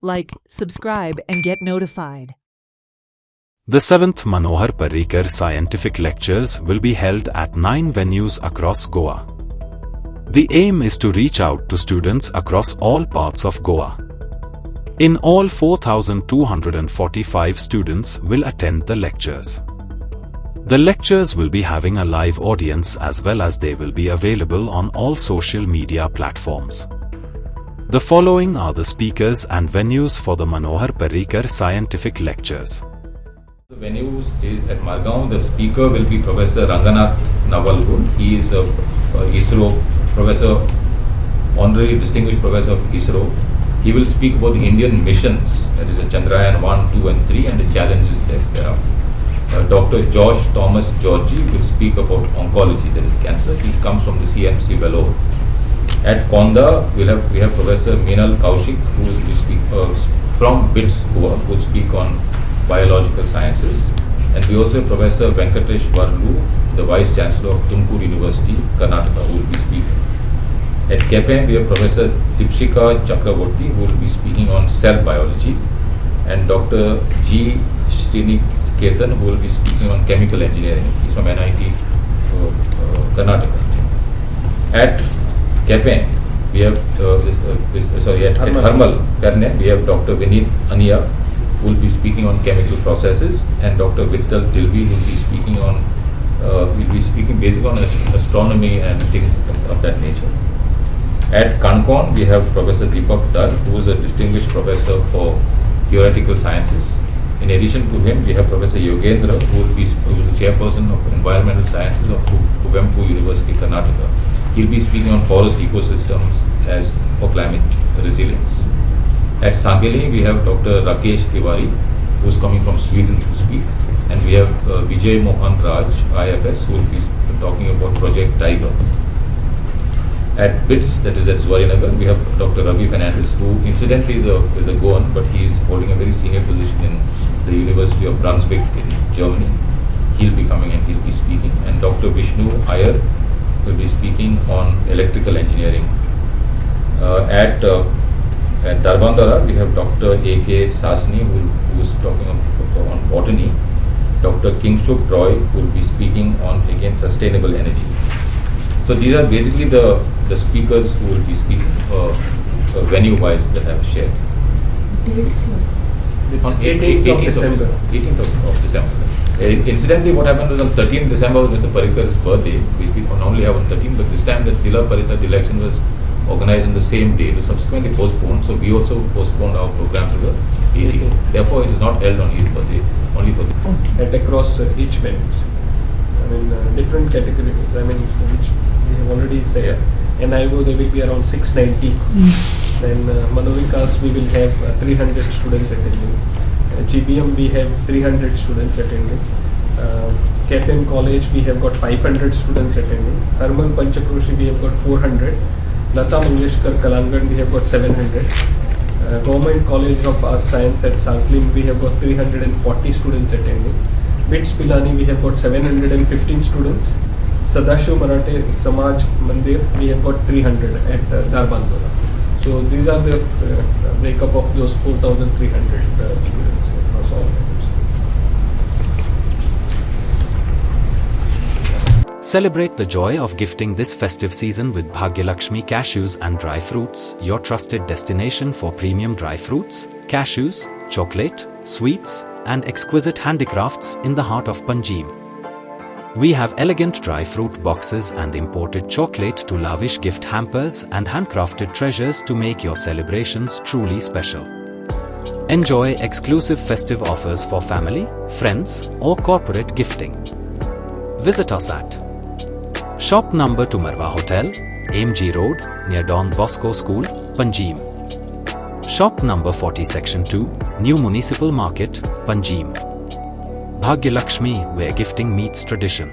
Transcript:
like, subscribe and get notified. The 7th Manohar Parrikar Scientific Lectures will be held at 9 venues across Goa. The aim is to reach out to students across all parts of Goa. In all, 4,245 students will attend the lectures. The lectures will be having a live audience as well as they will be available on all social media platforms. The following are the speakers and venues for the Manohar Parrikar Scientific Lectures. The venues is at Margaon. The speaker will be Professor Ranganath Navalgund. He is a ISRO professor, honorary distinguished professor of ISRO. He will speak about the Indian missions, that is Chandrayaan 1, 2 and 3 and the challenges that there are. Dr. Josh Thomas Georgie will speak about oncology, that is cancer. He comes from the CMC Vellore. At Konda, we have Professor Meenal Kaushik, who will speak from BITS Goa, who will speak on biological sciences. And we also have Professor Venkatesh Varlu, the Vice Chancellor of Tumkur University, Karnataka, who will be speaking. At Kepen, we have Professor Dipshika Chakraborty, who will be speaking on cell biology, and Dr. G. Sriniketan, who will be speaking on chemical engineering. He's from NIT Karnataka. At Kepen, we have at Harmal, Karne, we have Dr. Vineet Ania, who will be speaking on chemical processes, and Dr. Vittal Tilvi will be speaking on basically on astronomy and things of that nature. At Kankon, we have Professor Deepak Dar, who is a distinguished professor for theoretical sciences. In addition to him, we have Professor Yogendra, who is the chairperson of environmental sciences of Kuvempu University, Karnataka. He'll be speaking on forest ecosystems as for climate resilience. At Sangeli, we have Dr. Rakesh Tiwari, who is coming from Sweden to speak, and we have Vijay Mohan Raj, IFS, who will be talking about Project Tiger. At BITS, that is at Zuarinagar, we have Dr. Ravi Fernandez, who incidentally is a Goan, but he is holding a very senior position in the University of Brunswick in Germany. He'll be coming and he'll be speaking. And Dr. Vishnu Iyer will be speaking on electrical engineering. At Darbandara, we have Dr. A.K. Sasni, who is talking on botany. Dr. Kingshuk Roy, who will be speaking on, again, sustainable energy. So these are basically the speakers who will be speaking venue-wise that I have shared. Dates here. On 18th of December. 18th of December. Incidentally, what happened was on 13th December was Mr. Parrikar's birthday, which we normally have on 13th, but this time the Zilla Parishad election was organized on the same day. It was subsequently postponed, so we also postponed our program to the 18th. Therefore, it is not held on his birthday, only for at across each venues. I mean, different categories. I mean, which we have already said. Yeah. NIO, there will be around 690. Then Manovikas, we will have 300 students attending. GBM, we have 300 students attending. KPM College, we have got 500 students attending. Harman Panchakroshi, we have got 400. Lata Mangeshkar Kalangan, we have got 700. Government College of Arts Science at Sanklim, we have got 340 students attending. BITS Pilani, we have got 715 students. Sadashiv Marathe Samaj Mandir, we have got 300 at Darbandora. So these are the breakup of those 4,300 students across all venues. Celebrate the joy of gifting this festive season with Bhagyalakshmi Cashews and Dry Fruits, your trusted destination for premium dry fruits, cashews, chocolate, sweets, and exquisite handicrafts in the heart of Panjim. We have elegant dry fruit boxes and imported chocolate to lavish gift hampers and handcrafted treasures to make your celebrations truly special. Enjoy exclusive festive offers for family, friends, or corporate gifting. Visit us at Shop Number to Marwa Hotel, AMG Road, near Don Bosco School, Panjim. Shop Number 40 Section 2, New Municipal Market, Panjim. Bhagyalakshmi, where gifting meets tradition.